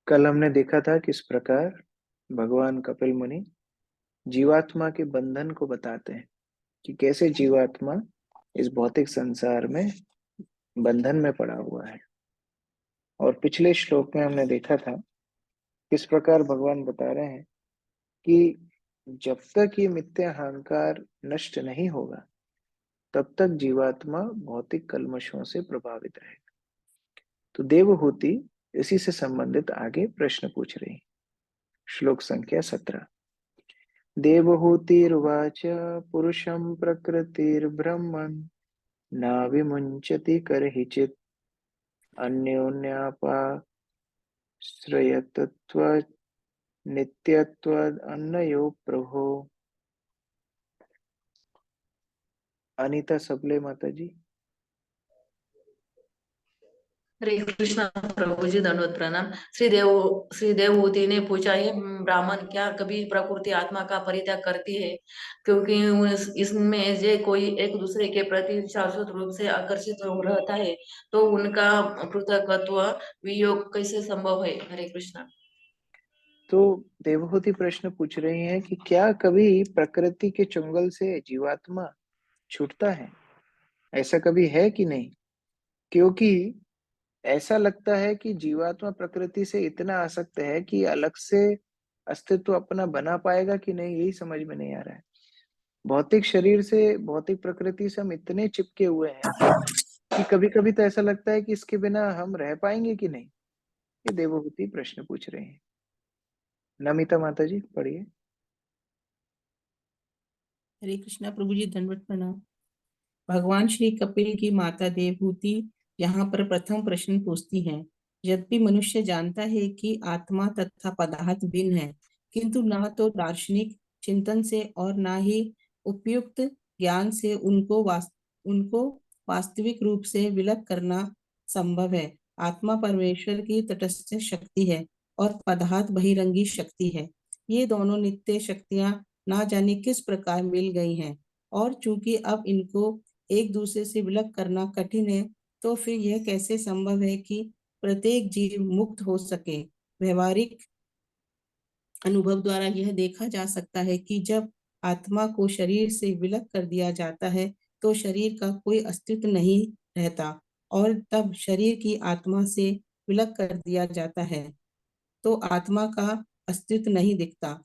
कल हमने देखा था किस प्रकार भगवान कपिल मुनि जीवात्मा के बंधन को बताते हैं कि कैसे जीवात्मा इस भौतिक संसार में बंधन में पड़ा हुआ है। और पिछले श्लोक में हमने देखा था किस प्रकार भगवान बता रहे हैं कि जब तक ये मिथ्या अहंकार नष्ट नहीं होगा तब तक जीवात्मा भौतिक कल्मशों से प्रभावित रहेगा। तो देवहूति इसी से संबंधित आगे प्रश्न पूछ रही है। श्लोक संख्या 17। देवहूतिर्वाच पुरुषं प्रकृतिर्ब्रह्मन् न विमुञ्चति कर्हिचित् अन्योन्यापाश्रयतत्वात् नित्यत्वाद् अन्नयो प्रभो। अनीता सबले माता जी। हरे कृष्णा प्रभु जी, दंडवत प्रणाम। श्री देवहूति ने पूछा, है ब्राह्मण, क्या कभी प्रकृति आत्मा का परित्याग करती है? क्योंकि इसमें जे कोई एक दूसरे के प्रति शाश्वत रूप से आकर्षित रहता है, तो उनका पृथकत्व वियोग कैसे संभव है? हरे कृष्णा। तो देवहूति प्रश्न पूछ रही हैं कि क्या कभी प्रकृति के चंगुल से जीवात्मा छूटता है? ऐसा कभी है कि नहीं? क्योंकि ऐसा लगता है कि जीवात्मा प्रकृति से इतना आसक्त है कि अलग से अस्तित्व अपना बना पाएगा कि नहीं, यही समझ में नहीं आ रहा है। भौतिक शरीर से, भौतिक प्रकृति से हम इतने चिपके हुए हैं कि कभी-कभी तो ऐसा लगता है कि इसके बिना हम रह पाएंगे कि नहीं। ये देवहूति प्रश्न पूछ रहे हैं। नमिता माता जी पढ़िए। हरे कृष्णा प्रभु जी, दंडवत प्रणाम। भगवान श्री कपिल की माता देवहूति यहाँ पर प्रथम प्रश्न पूछती हैं। यद्यपि मनुष्य जानता है कि आत्मा तथा पदार्थ भिन्न है, किंतु न तो दार्शनिक चिंतन से और न ही उपयुक्त ज्ञान से उनको वास्तविक रूप से विलग करना संभव है। आत्मा परमेश्वर की तटस्थ शक्ति है और पदार्थ बहिरंगी शक्ति है। ये दोनों नित्य शक्तियां ना जाने किस प्रकार मिल गई हैं, और चूंकि अब इनको एक दूसरे से विलग करना कठिन है, तो फिर यह कैसे संभव है कि प्रत्येक जीव मुक्त हो सके? व्यवहारिक अनुभव द्वारा यह देखा जा सकता है कि जब आत्मा को शरीर से विलग कर दिया जाता है तो शरीर का कोई अस्तित्व नहीं रहता, और तब शरीर की आत्मा से विलग कर दिया जाता है तो आत्मा का अस्तित्व नहीं दिखता।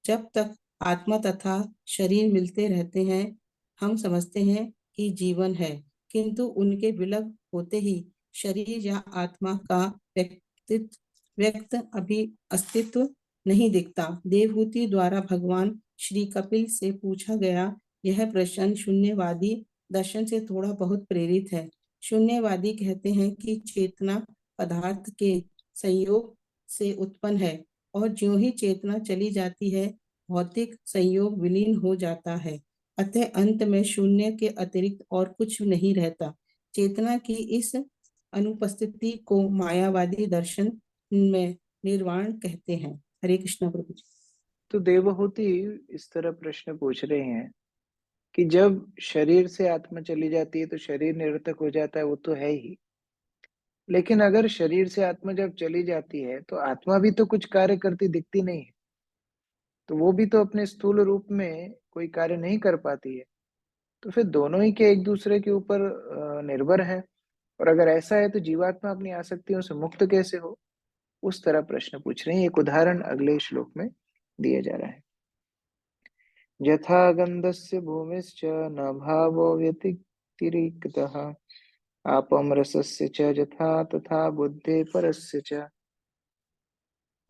जब तक आत्मा तथा शरीर मिलते रहते हैं, हम समझते हैं कि जीवन है, किंतु उनके विलग होते ही शरीर या आत्मा का व्यक्त अभी अस्तित्व नहीं दिखता। देवहूति द्वारा भगवान श्री कपिल से पूछा गया यह प्रश्न शून्यवादी दर्शन से थोड़ा बहुत प्रेरित है। शून्यवादी कहते हैं कि चेतना पदार्थ के संयोग से उत्पन्न है, और ज्यों ही चेतना चली जाती है भौतिक संयोग विलीन हो जाता है। अतः अंत में शून्य के अतिरिक्त और कुछ नहीं रहता। चेतना की इस अनुपस्थिति को मायावादी दर्शन में निर्वाण कहते हैं। हरे कृष्ण प्रभु जी। तो देवहूति इस तरह प्रश्न पूछ रहे हैं कि जब शरीर से आत्मा चली जाती है तो शरीर निरर्थक हो जाता है, वो तो है ही। लेकिन अगर शरीर से आत्मा जब चली जाती है तो आत्मा भी तो कुछ कार्य करती दिखती नहीं है, तो वो भी तो अपने स्थूल रूप में कोई कार्य नहीं कर पाती है। तो फिर दोनों ही के एक दूसरे के ऊपर निर्भर है। और अगर ऐसा है तो जीवात्मा अपनी आसक्तियों से मुक्त कैसे हो? उस तरह प्रश्न पूछ रहे हैं। एक उदाहरण अगले श्लोक में दिया जा रहा है। यथा गंधस्य भूमिश्च न भावो व्यतिरिक्तः आपम रसस्य च यथा तथा बुद्धे परस्य च।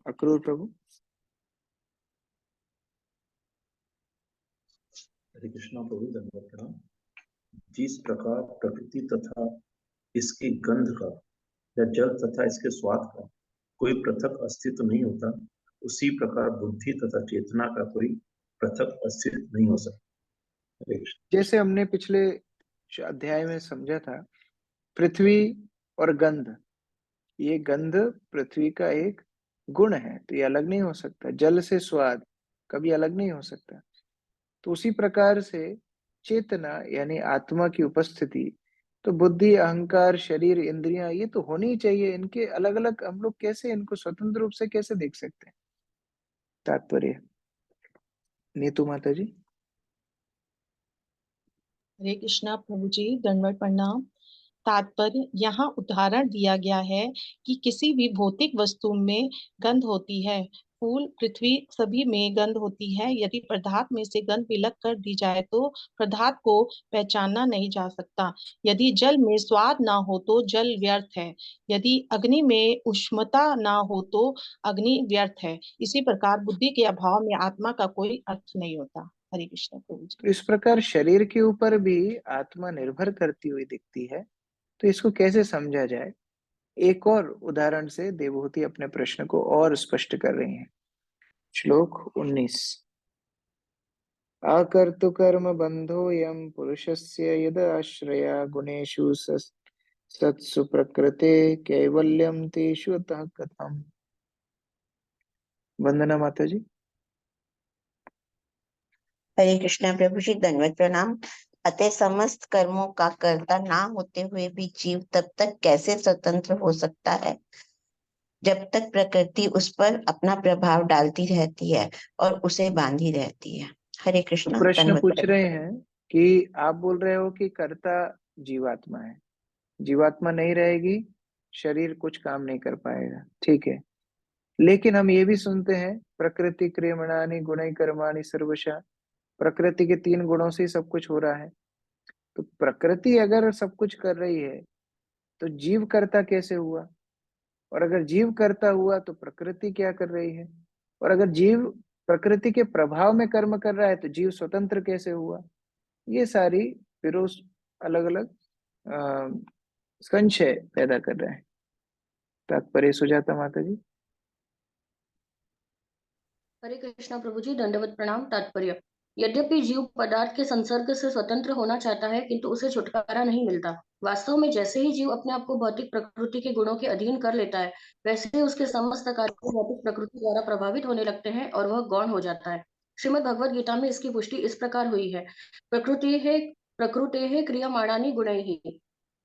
अक्रूर प्रभु। हरे कृष्णा प्रभु, धन्यवाद प्रणाम। जिस प्रकार प्रकृति तथा इसकी गंध का या जल तथा इसके स्वाद का कोई पृथक अस्तित्व नहीं होता, उसी प्रकार बुद्धि तथा चेतना का कोई पृथक अस्तित्व नहीं हो सकता। जैसे हमने पिछले अध्याय में समझा था, पृथ्वी और गंध, ये गंध पृथ्वी का एक गुण है, तो ये अलग नहीं हो सकता। जल से स्वाद कभी अलग नहीं हो सकता। तो उसी प्रकार से चेतना यानी आत्मा की उपस्थिति तो बुद्धि, अहंकार, शरीर, इंद्रियां ये तो होनी ही चाहिए। इनके अलग अलग हम लोग कैसे इनको स्वतंत्र रूप से कैसे देख सकते हैं? तात्पर्य नीतू माता जी। हरे कृष्णा प्रभु जी, दंडवत प्रणाम। तात्पर्य, यहाँ उदाहरण दिया गया है कि किसी भी भौतिक वस्तु में गंध होती है। फूल, पृथ्वी सभी में गंध होती है। यदि पदार्थ में से गंध विलक कर दी जाए तो पदार्थ को पहचाना नहीं जा सकता। यदि जल में स्वाद ना हो तो जल व्यर्थ है। यदि अग्नि में उष्णता ना हो तो अग्नि व्यर्थ है। इसी प्रकार बुद्धि के अभाव में आत्मा का कोई अर्थ नहीं होता। हरे कृष्ण प्रभु जी। तो इस प्रकार शरीर के ऊपर भी आत्मा निर्भर करती हुई दिखती है, तो इसको कैसे समझा जाए? एक और उदाहरण से देवहूति अपने प्रश्न को और स्पष्ट कर रही हैं। श्लोक 19। आकर्तु कर्म बंधोऽयं पुरुषस्य यद आश्रया गुणेषु सत्सु प्रकृते कैवल्यम तेषु अतः कथम। वंदना माता जी। हरे कृष्णा प्रभु जी, दंडवत प्रणाम। अतः समस्त कर्मों का कर्ता ना होते हुए भी जीव तब तक कैसे स्वतंत्र हो सकता है जब तक प्रकृति उस पर अपना प्रभाव डालती रहती है और उसे बांधी रहती है। हरे तो कृष्णा, प्रश्न दंडवत पूछ प्रणाम। रहे हैं कि आप बोल रहे हो कि कर्ता जीवात्मा है, जीवात्मा नहीं रहेगी, शरीर कुछ काम नहीं कर पाएगा, ठीक है। लेकिन हम ये भी सुनते हैं प्रकृति क्रियमाणानि गुणै कर्माणि सर्वशः, प्रकृति के 3 गुणों से ही सब कुछ हो रहा है। तो प्रकृति अगर सब कुछ कर रही है तो जीव कर्ता कैसे हुआ? और अगर जीव कर्ता हुआ तो प्रकृति क्या कर रही है? और अगर जीव प्रकृति के प्रभाव में कर्म कर रहा है तो जीव स्वतंत्र कैसे हुआ? ये सारी फिरोज अलग अलग संशय पैदा कर रहे हैं। तात्पर्य सुजाता माता जी। हरे कृष्णा प्रभु जी, दंडवत प्रणाम। तात्पर्य, यद्यपि जीव पदार्थ के संसर्ग से स्वतंत्र होना चाहता है किंतु उसे छुटकारा नहीं मिलता। वास्तव में जैसे ही जीव अपने आप को भौतिक प्रकृति के गुणों के अधीन कर लेता है, वैसे ही उसके समस्त कार्य भौतिक प्रकृति द्वारा प्रभावित होने लगते हैं और वह गौण हो जाता है। श्रीमद् भगवद गीता में इसकी पुष्टि इस प्रकार हुई है। प्रकृते क्रियमाणानि गुणैः।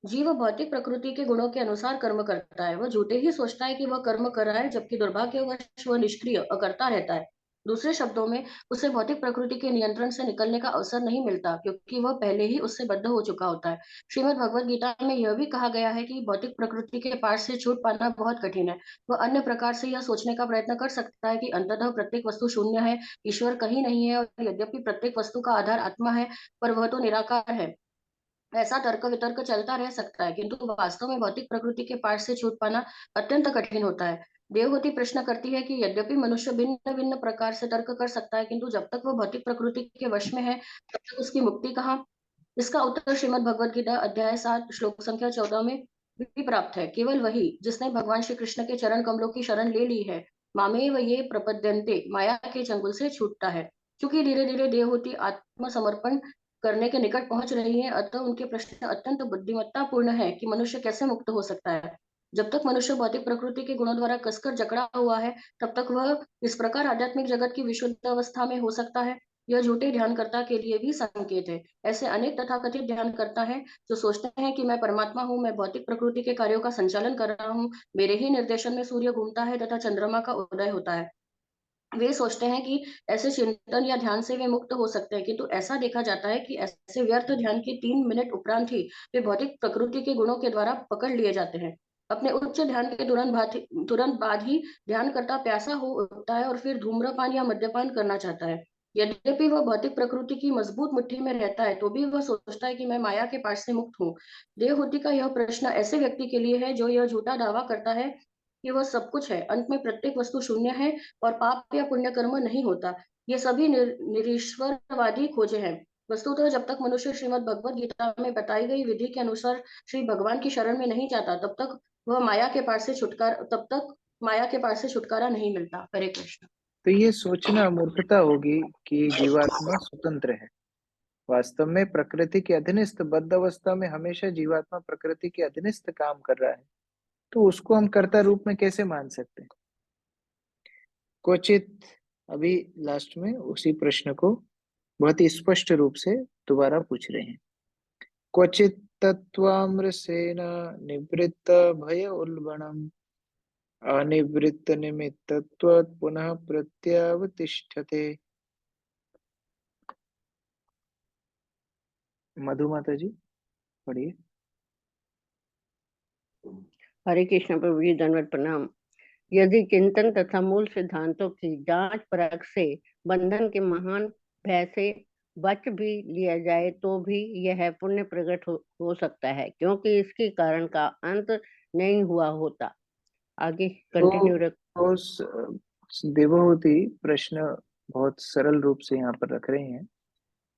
जीव भौतिक प्रकृति के गुणों के अनुसार कर्म करता है। वह झूठे ही सोचता है कि वह कर्म कर रहा है, जबकि दुर्भाग्यवश वह निष्क्रिय अकर्ता रहता है। दूसरे शब्दों में, उसे भौतिक प्रकृति के नियंत्रण से निकलने का अवसर नहीं मिलता, क्योंकि वह पहले ही उससे बद्ध हो चुका होता है। श्रीमद् भगवद गीता में यह भी कहा गया है कि भौतिक प्रकृति के पास से छूट पाना बहुत कठिन है। वह अन्य प्रकार से यह सोचने का प्रयत्न कर सकता है कि अंततः प्रत्येक वस्तु शून्य है, ईश्वर कहीं नहीं है, और यद्यपि प्रत्येक वस्तु का आधार आत्मा है, पर वह तो निराकार है। ऐसा तर्क वितर्क चलता रह सकता है, किंतु वास्तव में भौतिक प्रकृति के पाठ से छूट पाना अत्यंत कठिन होता है। देवहूति प्रश्न करती है कि यद्यपि मनुष्य भिन्न भिन्न प्रकार से तर्क कर सकता है, किंतु जब तक वह भौतिक प्रकृति के वश में है, तब तक उसकी मुक्ति कहाँ? इसका उत्तर श्रीमद् भगवद गीता अध्याय 7 श्लोक संख्या 14 में भी प्राप्त है। केवल वही जिसने भगवान श्री कृष्ण के चरण कमलों की शरण ले ली है, मामेव ये प्रपद्यन्ते, माया के चंगुल से छूटता है। क्योंकि धीरे धीरे देवहूति आत्मसमर्पण करने के निकट पहुंच रही है, अतः उनके प्रश्न अत्यंत बुद्धिमत्तापूर्ण है कि मनुष्य कैसे मुक्त हो सकता है। जब तक मनुष्य भौतिक प्रकृति के गुणों द्वारा कसकर जकड़ा हुआ है, तब तक वह इस प्रकार आध्यात्मिक जगत की विशुद्ध अवस्था में हो सकता है। यह झूठे ध्यानकर्ता के लिए भी संकेत है। ऐसे अनेक तथाकथित ध्यानकर्ता हैं जो सोचते हैं कि मैं परमात्मा हूँ, मैं भौतिक प्रकृति के कार्यों का संचालन कर रहा हूँ, मेरे ही निर्देशन में सूर्य घूमता है तथा चंद्रमा का उदय होता है। वे सोचते हैं कि ऐसे चिंतन या ध्यान से वे मुक्त हो सकते हैं, किंतु ऐसा देखा जाता है कि ऐसे व्यर्थ ध्यान के 3 मिनट उपरांत ही वे भौतिक प्रकृति के गुणों के द्वारा पकड़ लिए जाते हैं। अपने उच्च ध्यान के तुरंत बाद ही ध्यानकर्ता प्यासा हो उठता है और फिर धूम्रपान या मद्यपान करना चाहता है। यद्यपि वह भौतिक प्रकृति की मजबूत मुट्ठी में रहता है, तो भी वह सोचता है कि मैं माया के पास से मुक्त हूँ। देवहूति का यह प्रश्न ऐसे व्यक्ति के लिए है जो यह झूठा दावा करता है कि वह सब कुछ है। अंत में प्रत्येक वस्तु शून्य है और पाप या पुण्य कर्म नहीं होता। ये सभी निरीश्वरवादी खोजे हैं। वस्तुतः जब तक मनुष्य श्रीमद् भगवद गीता में बताई गई विधि के अनुसार श्री भगवान की शरण में नहीं जाता, तब तक माया के पास से छुटकारा नहीं मिलता। हरे कृष्ण। तो ये सोचना मूर्खता होगी कि जीवात्मा स्वतंत्र है। वास्तव में प्रकृति के अधीनस्थ बद्ध अवस्था में हमेशा जीवात्मा प्रकृति के अधीनस्थ काम कर रहा है, तो उसको हम कर्ता रूप में कैसे मान सकते हैं? क्वचित अभी लास्ट में उसी प्रश्न को बहुत ही स्पष्ट रूप से दोबारा पूछ रहे हैं। क्वचित निमित्तत्वामृषेण निवृत्त भय उल्बणम् अनिवृत्त निमित्तत्वात् पुनः प्रत्यावतिष्ठते। मधु माता जी पढ़िए। हरे कृष्ण प्रभु जी, दंडवत प्रणाम। यदि चिंतन तथा मूल सिद्धांतों की जांच परख से बंधन के महान भय से बच भी लिया जाए तो भी यह पुण्य प्रकट हो सकता है, क्योंकि इसके कारण का अंत नहीं हुआ होता। आगे कंटिन्यू रख। तो देवहूति प्रश्न बहुत सरल रूप से यहाँ पर रख रहे हैं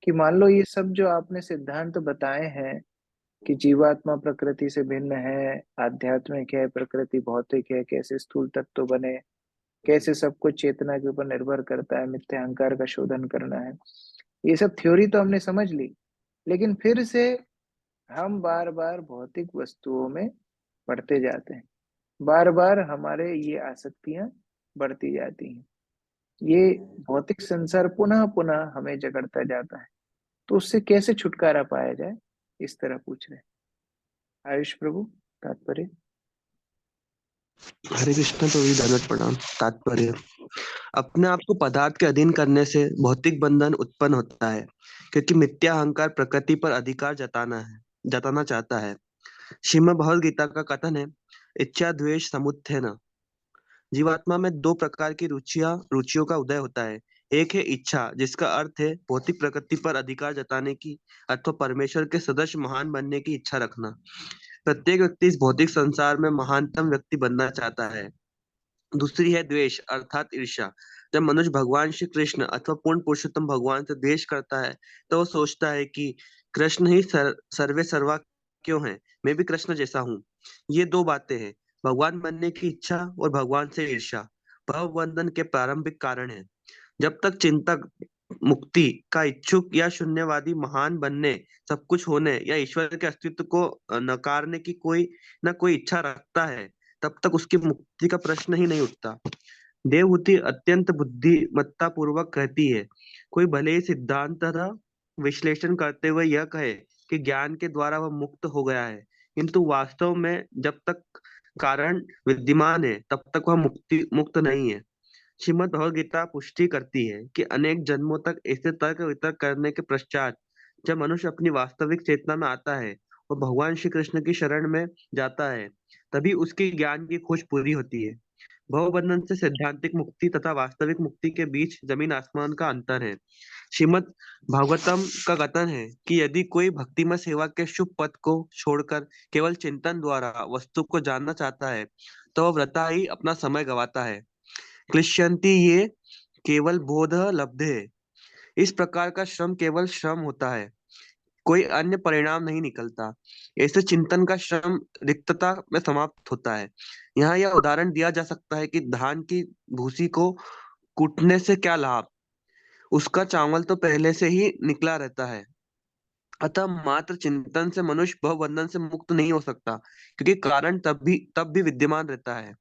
कि मान लो ये सब जो आपने सिद्धांत बताए हैं कि जीवात्मा प्रकृति से भिन्न है, आध्यात्मिक है, प्रकृति भौतिक है, कैसे स्थूल तत्व बने, कैसे सब कुछ चेतना के ऊपर निर्भर करता है, मिथ्या अहंकार का शोधन करना है, ये सब थ्योरी तो हमने समझ ली। लेकिन फिर से हम बार बार भौतिक वस्तुओं में पड़ते जाते हैं, बार बार हमारे ये आसक्तियां बढ़ती जाती हैं, ये भौतिक संसार पुनः पुनः हमें जकड़ता जाता है। तो उससे कैसे छुटकारा पाया जाए, इस तरह पूछ रहे हैं। आयुष प्रभु तात्पर्य। हरे कृष्ण तो दंडवत प्रणाम। तात्पर्य: अपने आप को पदार्थ के अधीन करने से भौतिक बंधन उत्पन्न होता है, क्योंकि मिथ्या अहंकार प्रकृति पर अधिकार जताना चाहता है। श्रीमद् भगवद गीता का कथन है, इच्छा द्वेष समुत्थेन। जीवात्मा में दो प्रकार की रुचियों का उदय होता है। एक है इच्छा, जिसका अर्थ है भौतिक प्रकृति पर अधिकार जताने की अथवा परमेश्वर के सदस्य महान बनने की इच्छा रखना। प्रत्येक व्यक्ति इस भौतिक संसार में महानतम व्यक्ति बनना चाहता है। दूसरी है द्वेष, अर्थात ईर्ष्या। जब मनुष्य भगवान श्री कृष्ण अथवा पूर्ण पुरुषोत्तम भगवान से द्वेष करता है तो वो सोचता है कि कृष्ण ही सर्वे सर्वा क्यों है, मैं भी कृष्ण जैसा हूँ। ये दो बातें हैं, भगवान बनने की इच्छा और भगवान से ईर्ष्या, भव बंधन के प्रारंभिक कारण है। जब तक चिंतक मुक्ति का इच्छुक या शून्यवादी महान बनने, सब कुछ होने या ईश्वर के अस्तित्व को नकारने की कोई न कोई इच्छा रखता है, तब तक उसकी मुक्ति का प्रश्न ही नहीं उठता। देवहूति अत्यंत बुद्धिमत्ता पूर्वक कहती है, कोई भले ही सिद्धांत विश्लेषण करते हुए यह कहे कि ज्ञान के द्वारा वह मुक्त हो गया है, किंतु वास्तव में जब तक कारण विद्यमान है तब तक वह मुक्त नहीं है। श्रीमद् भगवद गीता पुष्टि करती है कि अनेक जन्मों तक ऐसे तर्क वितर्क करने के पश्चात जब मनुष्य अपनी वास्तविक चेतना में आता है और भगवान श्री कृष्ण की शरण में जाता है, तभी उसकी ज्ञान की खोज पूरी होती है। भवबंधन से सैद्धांतिक मुक्ति तथा वास्तविक मुक्ति के बीच जमीन आसमान का अंतर है। श्रीमद् भागवतम का कथन है कि यदि कोई भक्तिमय सेवा के शुभ पथ को छोड़कर केवल चिंतन द्वारा वस्तु को जानना चाहता है तो वह वृथा ही अपना समय गवाता है। क्लिश्यन्ति ये केवल बोध लब्धे। इस प्रकार का श्रम केवल श्रम होता है, कोई अन्य परिणाम नहीं निकलता। ऐसे चिंतन का श्रम रिक्तता में समाप्त होता है। यहाँ यह उदाहरण दिया जा सकता है कि धान की भूसी को कूटने से क्या लाभ, उसका चावल तो पहले से ही निकला रहता है। अतः मात्र चिंतन से मनुष्य भवबंधन से मुक्त नहीं हो सकता, क्योंकि कारण तब भी विद्यमान रहता है।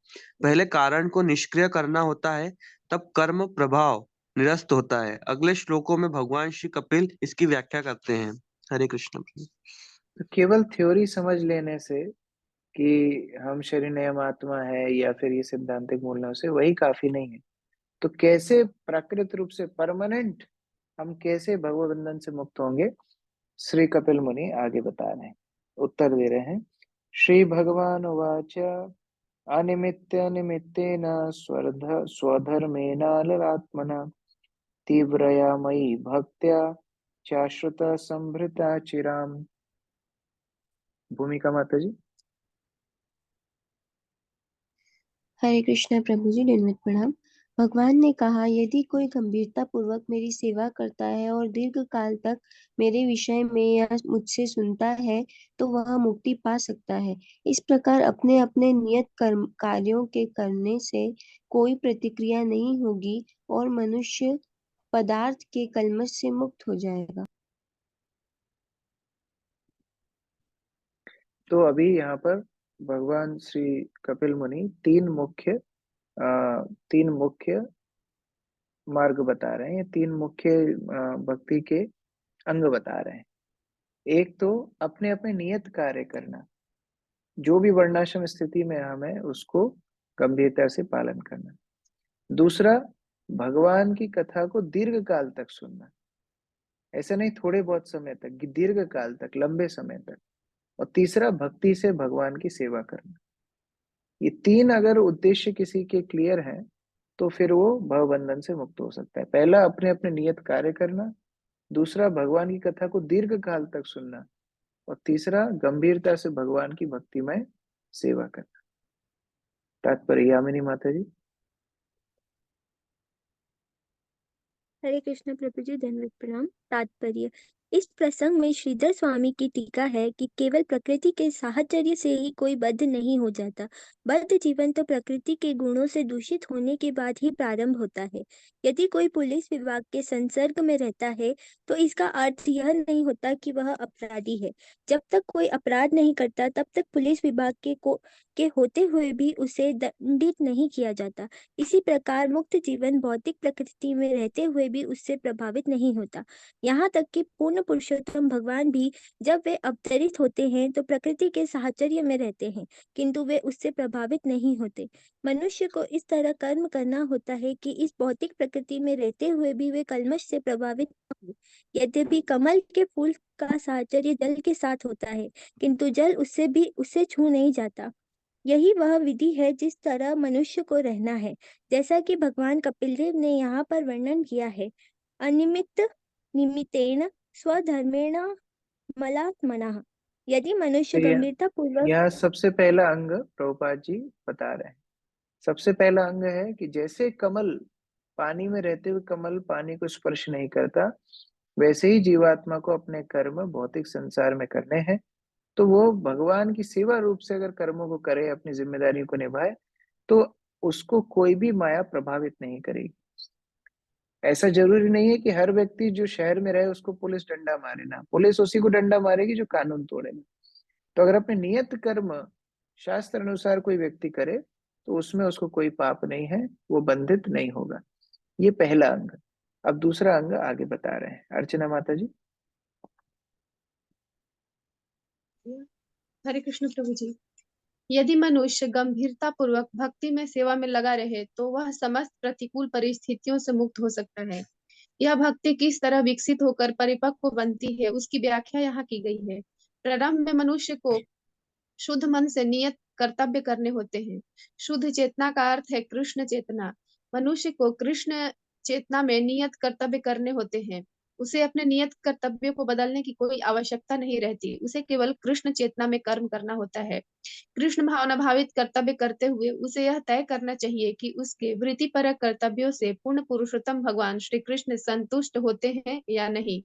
पहले कारण को निष्क्रिय करना होता है, तब कर्म प्रभाव निरस्त होता है। अगले श्लोकों में भगवान श्री कपिल इसकी व्याख्या करते हैं। हरे कृष्ण। तो केवल थ्योरी समझ लेने से कि हम शरीर नियम आत्मा है या फिर ये सिद्धांतिक मूल्यों से वही काफी नहीं है। तो कैसे प्राकृतिक रूप से परमानेंट हम कैसे भगवत बंधन से मुक्त होंगे, श्री कपिल मुनि आगे बता रहे हैं, उत्तर दे रहे हैं। श्री भगवान उवाच अनिमित्य निमित्तेन स्वधर्मेनात्मना तीव्रया मयि भक्त्या चाश्रुत संभृता चिराम। भूमिका माता जी। हरे कृष्णा प्रभु जी, दंडवत प्रणाम। भगवान ने कहा, यदि कोई गंभीरता पूर्वक मेरी सेवा करता है और दीर्घ काल तक मेरे विषय में या मुझसे सुनता है तो वह मुक्ति पा सकता है। इस प्रकार अपने अपने नियत कार्यों के करने से कोई प्रतिक्रिया नहीं होगी और मनुष्य पदार्थ के कल्मश से मुक्त हो जाएगा। तो अभी यहाँ पर भगवान श्री कपिल मुनि तीन मुख्य मार्ग बता रहे हैं, तीन मुख्य भक्ति के अंग बता रहे हैं। एक तो अपने अपने नियत कार्य करना, जो भी वर्णाश्रम स्थिति में हम है उसको गंभीरता से पालन करना। दूसरा, भगवान की कथा को दीर्घ काल तक सुनना, ऐसा नहीं थोड़े बहुत समय तक, दीर्घ काल तक, लंबे समय तक। और तीसरा, भक्ति से भगवान की सेवा करना। ये 3 अगर उद्देश्य किसी के क्लियर हैं तो फिर वो भवबंधन से मुक्त हो सकता है। पहला, अपने अपने नियत कार्य करना। दूसरा, भगवान की कथा को दीर्घ काल तक सुनना। और तीसरा, गंभीरता से भगवान की भक्तिमय सेवा करना। तात्पर्य, यामिनी माता जी। हरे कृष्ण प्रभु जी, दंडवत प्रणाम। तात्पर्य, इस प्रसंग में श्रीधर स्वामी की टीका है कि केवल प्रकृति के साहचर्य से ही कोई बद्ध नहीं हो जाता। बद्ध जीवन तो प्रकृति के गुणों से दूषित होने के बाद ही प्रारंभ होता है। यदि कोई पुलिस विभाग के संसर्ग में रहता है तो इसका अर्थ यह नहीं होता कि वह अपराधी है। जब तक कोई अपराध नहीं करता तब तक पुलिस विभाग के होते हुए भी उसे दंडित नहीं किया जाता। इसी प्रकार मुक्त जीवन भौतिक प्रकृति में रहते हुए भी उससे प्रभावित नहीं होता। यहाँ तक कि पूर्ण पुरुषोत्तम भगवान भी जब वे अवतरित होते हैं तो प्रकृति के साहचर्य में रहते हैं, किंतु वे उससे प्रभावित नहीं होते। मनुष्य को इस तरह कर्म करना होता है कि इस भौतिक प्रकृति में रहते हुए भी वे कल्मश से प्रभावित न हो। यद्यपि कमल के फूल का साहचर्य जल के साथ होता है, किंतु जल उससे छू नहीं जाता। यही वह विधि है जिस तरह मनुष्य को रहना है, जैसा कि भगवान कपिलदेव ने यहाँ पर वर्णन किया है। अनिमित्त निमित्तेन स्वधर्मेण मलात्मनः। यदि मनुष्य तो गंभीरता पूर्वक यह सबसे पहला अंग प्रभुपाद जी बता रहे हैं। सबसे पहला अंग है कि जैसे कमल पानी में रहते हुए कमल पानी को स्पर्श नहीं करता, वैसे ही जीवात्मा को अपने कर्म भौतिक संसार में करने हैं। तो वो भगवान की सेवा रूप से अगर कर्मों को करे, अपनी जिम्मेदारियों को निभाए, तो उसको कोई भी माया प्रभावित नहीं करेगी। ऐसा जरूरी नहीं है कि हर व्यक्ति जो शहर में रहे उसको पुलिस डंडा मारे ना, पुलिस उसी को डंडा मारेगी जो कानून तोड़ेगा। तो अगर अपने नियत कर्म शास्त्र अनुसार कोई व्यक्ति करे तो उसमें उसको कोई पाप नहीं है, वो बंधित नहीं होगा। ये पहला अंग। अब दूसरा अंग आगे बता रहे हैं अर्चना माता जी। हरे कृष्ण प्रभु जी। यदि मनुष्य गंभीरता पूर्वक भक्ति में सेवा में लगा रहे तो वह समस्त प्रतिकूल परिस्थितियों से मुक्त हो सकता है। यह भक्ति किस तरह विकसित होकर परिपक्व बनती है उसकी व्याख्या यहाँ की गई है। प्रारंभ में मनुष्य को शुद्ध मन से नियत कर्तव्य करने होते हैं। शुद्ध चेतना का अर्थ है कृष्ण चेतना। मनुष्य को कृष्ण चेतना में नियत कर्तव्य करने होते हैं। उसे अपने नियत कर्तव्यों को बदलने की कोई आवश्यकता नहीं रहती। उसे केवल कृष्ण चेतना में कर्म करना होता है। कृष्ण भावना भावित कर्तव्य करते हुए उसे यह तय करना चाहिए कि उसके वृत्तिपरक कर्तव्यों से पूर्ण पुरुषोत्तम भगवान श्री कृष्ण संतुष्ट होते हैं या नहीं।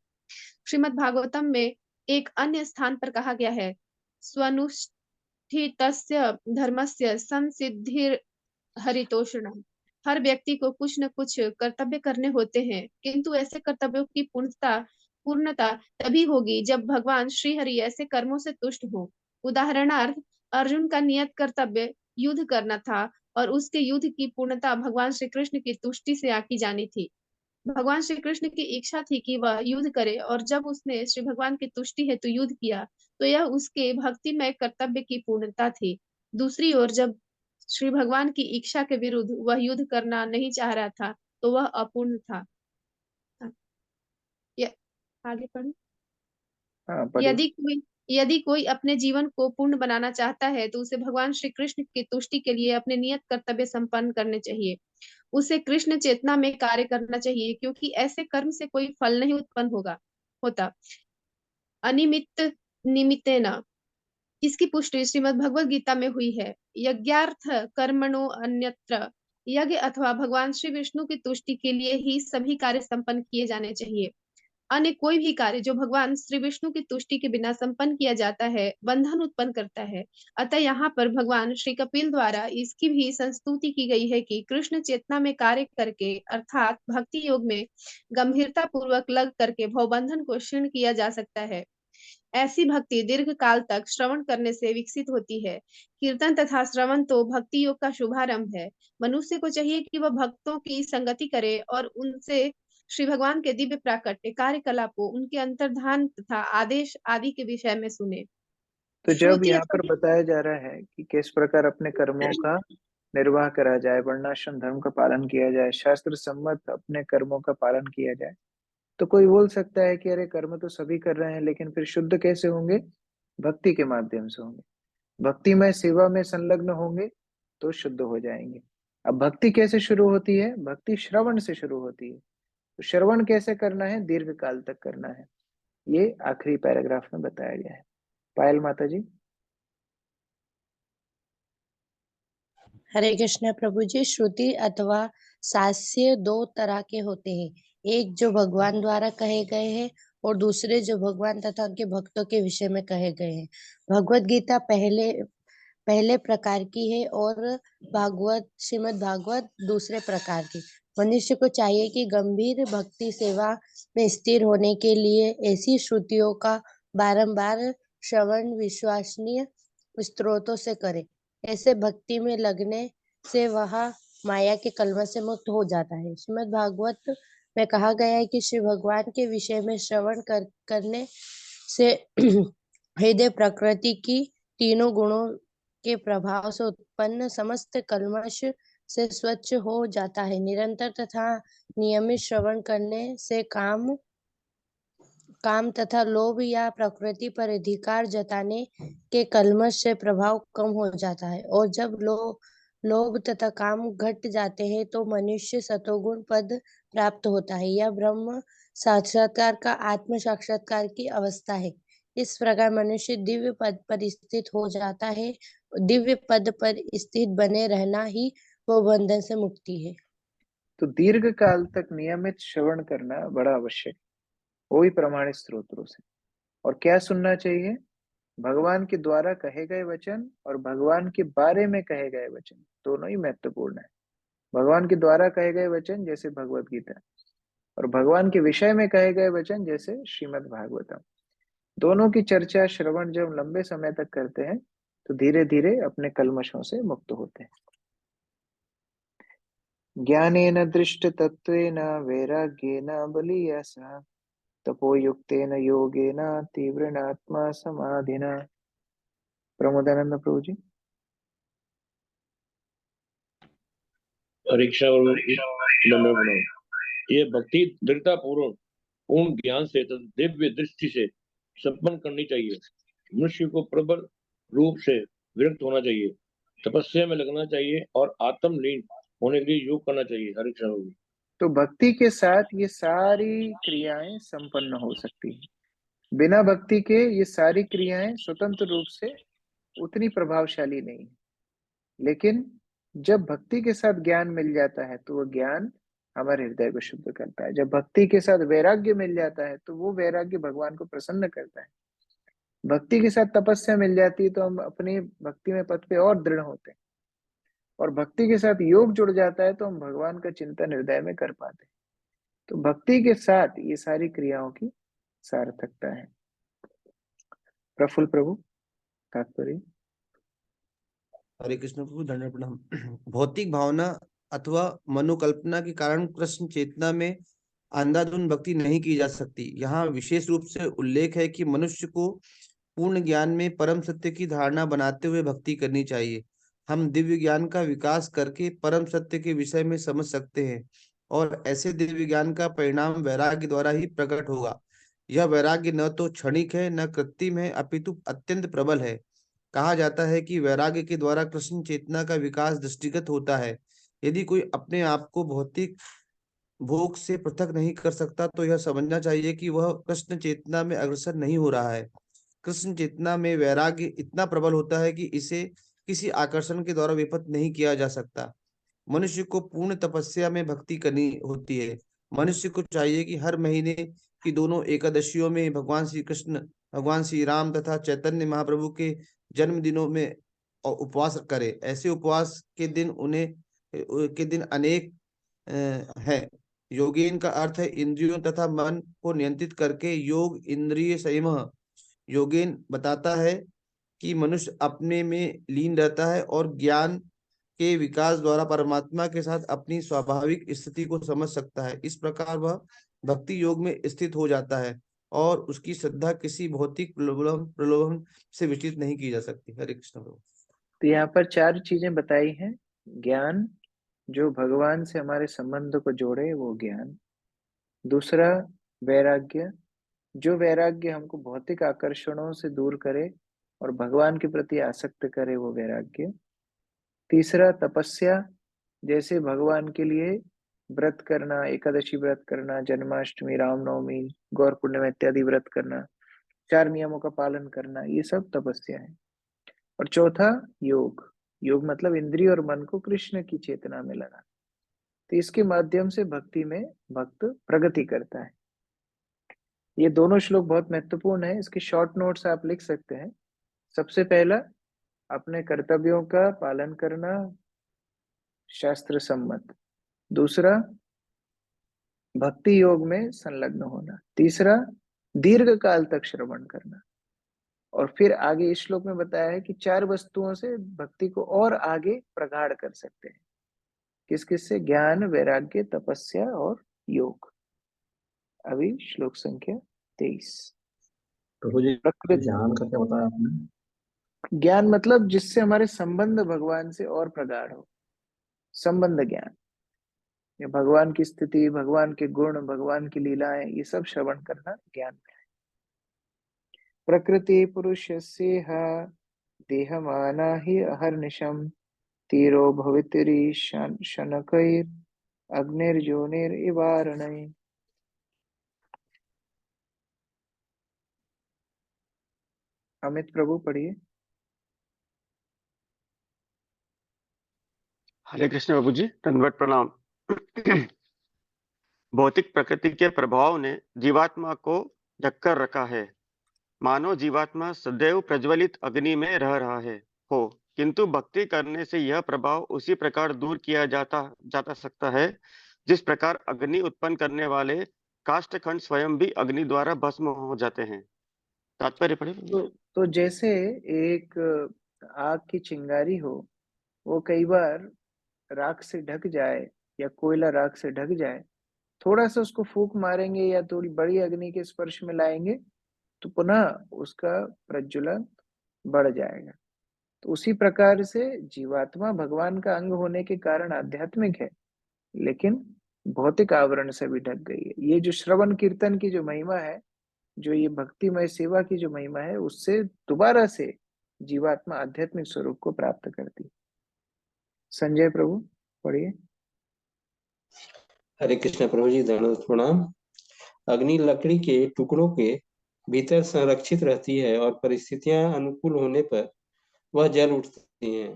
श्रीमद् भागवतम में एक अन्य स्थान पर कहा गया है, स्वनुष्ठितस्य धर्मस्य संसिद्धिर्हरितोषणम्। हर व्यक्ति को कुछ न कुछ कर्तव्य करने होते हैं, किंतु ऐसे कर्तव्यों की पूर्णता तभी होगी जब भगवान श्री हरि ऐसे कर्मों से तुष्ट हो। उदाहरणार्थ, अर्जुन का नियत कर्तव्य युद्ध करना था और उसके युद्ध की पूर्णता भगवान श्री कृष्ण की तुष्टि से आकी जानी थी। भगवान श्री कृष्ण की इच्छा थी कि वह युद्ध करे और जब उसने श्री भगवान की तुष्टि हेतु युद्ध किया तो यह उसके भक्तिमय कर्तव्य की पूर्णता थी। दूसरी ओर जब श्री भगवान की इच्छा के विरुद्ध वह युद्ध करना नहीं चाह रहा था तो वह अपूर्ण था। आगे पढ़ो। हाँ, पढ़िए। यदि कोई अपने जीवन को पूर्ण बनाना चाहता है तो उसे भगवान श्री कृष्ण की तुष्टि के लिए अपने नियत कर्तव्य संपन्न करने चाहिए। उसे कृष्ण चेतना में कार्य करना चाहिए, क्योंकि ऐसे कर्म से कोई फल नहीं उत्पन्न होता। अनिमित्त निमित्तेन, इसकी पुष्टि श्रीमद् भगवद गीता में हुई है। यज्ञार्थ कर्मणो अन्यत्र, यज्ञ अथवा भगवान श्री विष्णु की तुष्टि के लिए ही सभी कार्य संपन्न किए जाने चाहिए। अन्य कोई भी कार्य जो भगवान श्री विष्णु की तुष्टि के बिना संपन्न किया जाता है बंधन उत्पन्न करता है। अतः यहाँ पर भगवान श्री कपिल द्वारा इसकी भी संस्तुति की गई है कि कृष्ण चेतना में कार्य करके अर्थात भक्ति योग में गंभीरता पूर्वक लग करके भवबंधन को क्षीण किया जा सकता है। ऐसी भक्ति दीर्घ काल तक श्रवण करने से विकसित होती है। कीर्तन तथा श्रवण तो भक्ति योग का शुभारंभ है। मनुष्य को चाहिए कि वह भक्तों की संगति करे और उनसे श्री भगवान के दिव्य प्राकट्य कार्यकलापों, उनके अंतर्धान तथा आदेश आदि के विषय में सुने। तो जब श्रुति यहाँ पर बताया जा रहा है कि किस प्रकार अपने कर्मों का निर्वाह करा जाए, वर्णाश्रम धर्म का पालन किया जाए, शास्त्र सम्मत अपने कर्मों का पालन किया जाए, तो कोई बोल सकता है कि अरे कर्म तो सभी कर रहे हैं, लेकिन फिर शुद्ध कैसे होंगे? भक्ति के माध्यम से होंगे। भक्ति में सेवा में संलग्न होंगे तो शुद्ध हो जाएंगे। अब भक्ति कैसे शुरू होती है? भक्ति श्रवण से शुरू होती है। तो श्रवण कैसे करना है? दीर्घ काल तक करना है। ये आखिरी पैराग्राफ में बताया गया है। पायल माता जी। हरे कृष्ण प्रभु जी। श्रुति अथवा शास्त्र दो तरह के होते हैं, एक जो भगवान द्वारा कहे गए हैं और दूसरे जो भगवान तथा उनके भक्तों के विषय में कहे गए हैं। भगवत गीता पहले प्रकार की है और श्रीमद् भागवत दूसरे प्रकार की। मनुष्य को चाहिए कि गंभीर भक्ति सेवा में स्थिर होने के लिए ऐसी श्रुतियों का बारंबार श्रवण विश्वसनीय स्रोतों से करे। ऐसे भक्ति में लगने से वह माया के कलमश से मुक्त हो जाता है। श्रीमद् भागवत में कहा गया है कि श्री भगवान के विषय में श्रवण करने से हृदय प्रकृति की तीनों गुणों के प्रभाव से उत्पन्न समस्त कल्मश से स्वच्छ हो जाता है। निरंतर तथा नियमित श्रवण करने से काम तथा लोभ या प्रकृति पर अधिकार जताने के कल्मश से प्रभाव कम हो जाता है, और जब लोभ तथा काम घट जाते हैं तो मनुष्य सतोगुण पद प्राप्त होता है। यह ब्रह्म साक्षात्कार का आत्म साक्षात्कार की अवस्था है। इस प्रकार मनुष्य दिव्य पद पर स्थित हो जाता है। दिव्य पद पर स्थित बने रहना ही वो बंधन से मुक्ति है। तो दीर्घ काल तक नियमित श्रवण करना बड़ा आवश्यक, वो भी प्रमाणित स्रोतों से। और क्या सुनना चाहिए? भगवान के द्वारा कहे गए वचन और भगवान के बारे में कहे गए वचन, दोनों ही महत्वपूर्ण है। भगवान के द्वारा कहे गए वचन जैसे भगवत गीता, और भगवान के विषय में कहे गए वचन जैसे श्रीमद् भागवतम। दोनों की चर्चा श्रवण जब लंबे समय तक करते हैं तो धीरे धीरे अपने कल्मशों से मुक्त होते हैं। ज्ञानेन दृष्ट तत्वेन वैराग्येन बलीयसा तपोयुक्तेन योगेन तीव्रेण आत्मा समाधिना। प्रमोदानंद प्रभु जी। परीक्षा ये भक्ति दृढ़ता पूर्वक पूर्ण ज्ञान से तथा दिव्य दृष्टि से संपन्न करनी चाहिए। मनुष्य को प्रबल रूप से विरक्त होना चाहिए, तपस्या में लगना चाहिए और आत्मलीन होने के लिए योग करना चाहिए। हरे कृष्ण। तो भक्ति के साथ ये सारी क्रियाएं संपन्न हो सकती हैं। बिना भक्ति के ये सारी क्रियाएं स्वतंत्र रूप से उतनी प्रभावशाली नहीं है। लेकिन जब भक्ति के साथ ज्ञान मिल जाता है तो वो ज्ञान हमारे हृदय को शुद्ध करता है। जब भक्ति के साथ वैराग्य मिल जाता है तो वो वैराग्य भगवान को प्रसन्न करता है। भक्ति के साथ तपस्या मिल जाती है तो हम अपनी भक्ति में पथ पे और दृढ़ होते हैं, और भक्ति के साथ योग जुड़ जाता है तो हम भगवान का चिंतन हृदय में कर पाते हैं। तो भक्ति के साथ ये सारी क्रियाओं की सार्थकता है। प्रफुल्ल प्रभु तात्पर्य। हरे कृष्ण प्रभु, धन्यवाद प्रणाम। भौतिक भावना अथवा मनोकल्पना के कारण कृष्ण चेतना में अंधाधुंध भक्ति नहीं की जा सकती। यहाँ विशेष रूप से उल्लेख है कि मनुष्य को पूर्ण ज्ञान में परम सत्य की धारणा बनाते हुए भक्ति करनी चाहिए। हम दिव्य ज्ञान का विकास करके परम सत्य के विषय में समझ सकते हैं, और ऐसे दिव्य ज्ञान का परिणाम वैराग्य द्वारा ही प्रकट होगा। यह वैराग्य न तो क्षणिक है, न कृत्रिम है, अपितु अत्यंत प्रबल है। कहा जाता है कि वैराग्य के द्वारा कृष्ण चेतना का विकास दृष्टिगत होता है। यदि कोई अपने आप को भौतिक भोग से पृथक नहीं कर सकता तो यह समझना चाहिए कि वह कृष्ण चेतना में अग्रसर नहीं हो रहा है। कृष्ण चेतना में वैराग्य इतना प्रबल होता है कि इसे किसी आकर्षण के द्वारा विफत नहीं किया जा सकता। मनुष्य को पूर्ण तपस्या में भक्ति करनी होती है। मनुष्य को चाहिए कि हर महीने की दोनों एकादशियों में भगवान श्री कृष्ण, भगवान श्री राम तथा चैतन्य महाप्रभु के जन्म दिनों में उपवास करे। ऐसे उपवास के दिन अनेक है। योगीन का अर्थ है इंद्रियों तथा मन को नियंत्रित करके योग। इंद्रिय संयम योगीन बताता है कि मनुष्य अपने में लीन रहता है और ज्ञान के विकास द्वारा परमात्मा के साथ अपनी स्वाभाविक स्थिति को समझ सकता है। इस प्रकार वह भक्ति योग में स्थित हो जाता है और उसकी श्रद्धा किसी भौतिक प्रलोभन से विचलित नहीं की जा सकती। हरे कृष्ण प्रभु। तो यहाँ पर 4 चीजें बताई हैं। ज्ञान, जो भगवान से हमारे संबंध को जोड़े, वो ज्ञान। दूसरा वैराग्य, जो वैराग्य हमको भौतिक आकर्षणों से दूर करे और भगवान के प्रति आसक्त करे, वो वैराग्य। तीसरा तपस्या, जैसे भगवान के लिए व्रत करना, एकादशी व्रत करना, जन्माष्टमी, रामनवमी, गौर पूर्णिमा इत्यादि व्रत करना, 4 नियमों का पालन करना, ये सब तपस्या है। और चौथा योग। योग मतलब इंद्रिय और मन को कृष्ण की चेतना में लगाना। तो इसके माध्यम से भक्ति में भक्त प्रगति करता है। ये दोनों श्लोक बहुत महत्वपूर्ण है, इसके शॉर्ट नोट्स आप लिख सकते हैं। सबसे पहला, अपने कर्तव्यों का पालन करना, शास्त्र सम्मत। दूसरा, भक्ति योग में संलग्न होना। तीसरा, दीर्घ काल तक श्रवण करना। और फिर आगे इस श्लोक में बताया है कि 4 वस्तुओं से भक्ति को और आगे प्रगाढ़ कर सकते हैं। किस किस से? ज्ञान, वैराग्य, तपस्या और योग। अभी श्लोक संख्या 23। प्रभु जी, प्रकृति, ज्ञान का क्या बताया आपने? ज्ञान मतलब जिससे हमारे संबंध भगवान से और प्रगाढ़ हो, संबंध ज्ञान। ये भगवान की स्थिति, भगवान के गुण, भगवान की लीलाएं, ये सब श्रवण करना ज्ञान है। प्रकृति पुरुषस्य देहमाना हि अहर्निशम तीरो भवितरी शनकैर अग्निर्योनिर इवारणै। अमित प्रभु पढ़िए। हरे कृष्ण प्रभु जी, दंडवत प्रणाम। भौतिक प्रकृति के प्रभाव ने जीवात्मा को ढककर रखा है, मानो जीवात्मा सदैव प्रज्वलित अग्नि में रह रहा है हो, किंतु भक्ति करने से यह प्रभाव उसी प्रकार दूर किया जाता सकता है जिस प्रकार अग्नि उत्पन्न करने वाले काष्ठखंड स्वयं भी अग्नि द्वारा भस्म हो जाते हैं। तात्पर्य पढ़िए। तो जैसे एक आग की चिंगारी हो, वो कई बार राख से ढक जाए या कोयला राख से ढक जाए, थोड़ा सा उसको फूंक मारेंगे या थोड़ी बड़ी अग्नि के स्पर्श में लाएंगे तो पुनः उसका प्रज्वलन बढ़ जाएगा। तो उसी प्रकार से जीवात्मा भगवान का अंग होने के कारण आध्यात्मिक है, लेकिन भौतिक आवरण से भी ढक गई है। ये जो श्रवण कीर्तन की जो महिमा है, जो ये भक्तिमय सेवा की जो महिमा है, उससे दोबारा से जीवात्मा आध्यात्मिक स्वरूप को प्राप्त करती है। संजय प्रभु पढ़िए। हरे कृष्ण प्रभु जी, दंडवत प्रणाम। अग्नि लकड़ी के टुकड़ों के भीतर संरक्षित रहती है और परिस्थितियां अनुकूल होने पर वह जल उठती हैं,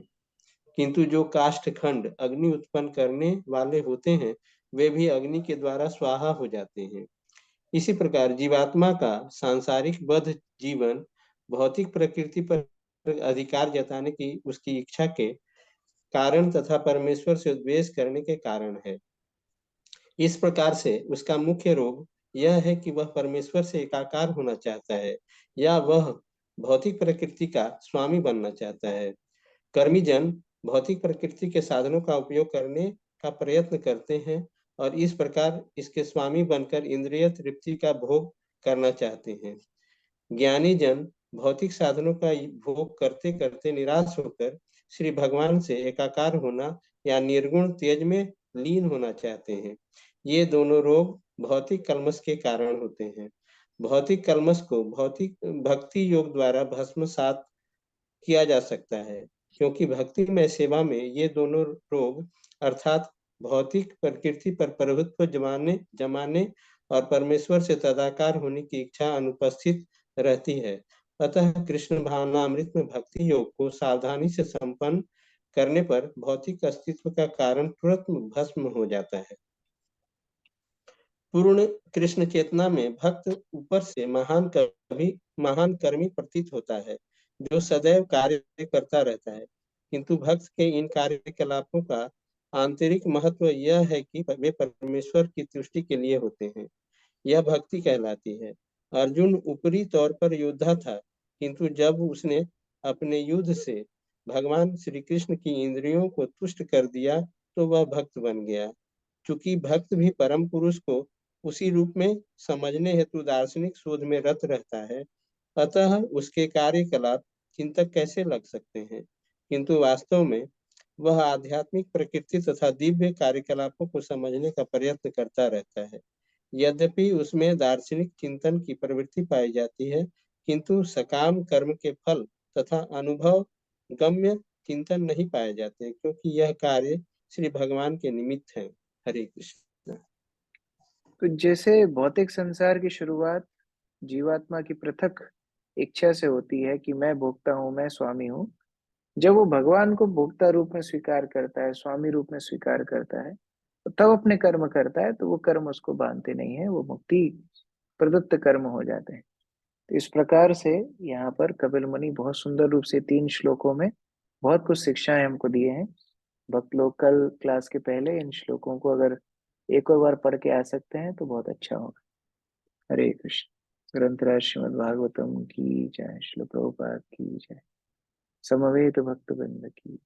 किंतु जो काष्ठखंड अग्नि उत्पन्न करने वाले होते हैं वे भी अग्नि के द्वारा स्वाहा हो जाते हैं। इसी प्रकार जीवात्मा का सांसारिक बद्ध जीवन भौतिक प्रकृति पर अधिकार जताने की उसकी इच्छा के कारण तथा परमेश्वर से द्वेष करने के कारण है। इस प्रकार से उसका मुख्य रोग यह है कि वह परमेश्वर से एकाकार होना चाहता है या वह भौतिक प्रकृति का स्वामी बनना चाहता है। कर्मी जन भौतिक प्रकृति के साधनों का उपयोग करने का प्रयत्न करते हैं और इस प्रकार इसके स्वामी बनकर इंद्रिय तृप्ति का भोग करना चाहते हैं। ज्ञानी जन भौतिक साधनों का भोग करते करते निराश होकर श्री भगवान से एकाकार होना या निर्गुण तेज में लीन होना चाहते हैं। ये दोनों रोग भौतिक कलमश के कारण होते हैं। भौतिक कलमश को भक्ति योग द्वारा भस्मसात किया जा सकता है, क्योंकि भक्ति में सेवा में ये दोनों रोग अर्थात भौतिक प्रकृति पर प्रभुत्व जमाने और परमेश्वर से तदाकार होने की इच्छा अनुपस्थित रहती है। अतः कृष्ण भावनामृत में भक्ति योग को सावधानी से संपन्न करने पर भौतिक अस्तित्व का कारण तुरंत भस्म हो जाता है। पूर्ण कृष्ण चेतना में भक्त ऊपर से महान कर्मी प्रतीत होता है, जो सदैव कार्य करता रहता है, किंतु भक्त के इन कार्यकलापों का आंतरिक महत्व यह है कि वे परमेश्वर की तुष्टि के लिए होते हैं। यह भक्ति कहलाती है। अर्जुन ऊपरी तौर पर योद्धा था, किंतु जब उसने अपने युद्ध से भगवान श्री कृष्ण की इंद्रियों को तुष्ट कर दिया तो वह भक्त बन गया। चूंकि भक्त भी परम पुरुष को उसी रूप में समझने हेतु दार्शनिक शोध में रत रहता है, अतः उसके कार्यकलाप चिंतक कैसे लग सकते हैं, किंतु वास्तव में वह आध्यात्मिक प्रकृति तथा दिव्य कार्यकलापों को समझने का प्रयत्न करता रहता है। यद्यपि उसमें दार्शनिक चिंतन की प्रवृत्ति पाई जाती है, किंतु सकाम कर्म के फल तथा अनुभव गम्य चिंतन नहीं पाए जाते, क्योंकि यह कार्य श्री भगवान के निमित्त है। हरे कृष्ण। तो जैसे भौतिक संसार की शुरुआत जीवात्मा की पृथक इच्छा से होती है कि मैं भोक्ता हूँ, मैं स्वामी हूँ, जब वो भगवान को भोक्ता रूप में स्वीकार करता है, स्वामी रूप में स्वीकार करता है, तो तब अपने कर्म करता है, तो वो कर्म उसको बांधते नहीं है, वो मुक्ति प्रदत्त कर्म हो जाते हैं। तो इस प्रकार से यहाँ पर कपिल मुनि बहुत सुंदर रूप से 3 श्लोकों में बहुत कुछ शिक्षाएं हमको दिए हैं। भक्त लोग कल क्लास के पहले इन श्लोकों को अगर एक और बार पढ़ के आ सकते हैं तो बहुत अच्छा होगा। हरे कृष्ण। ग्रंथराज श्रीमद् भागवतम की जय, श्रील प्रभुपाद की जय, समवेत भक्त वृंद की।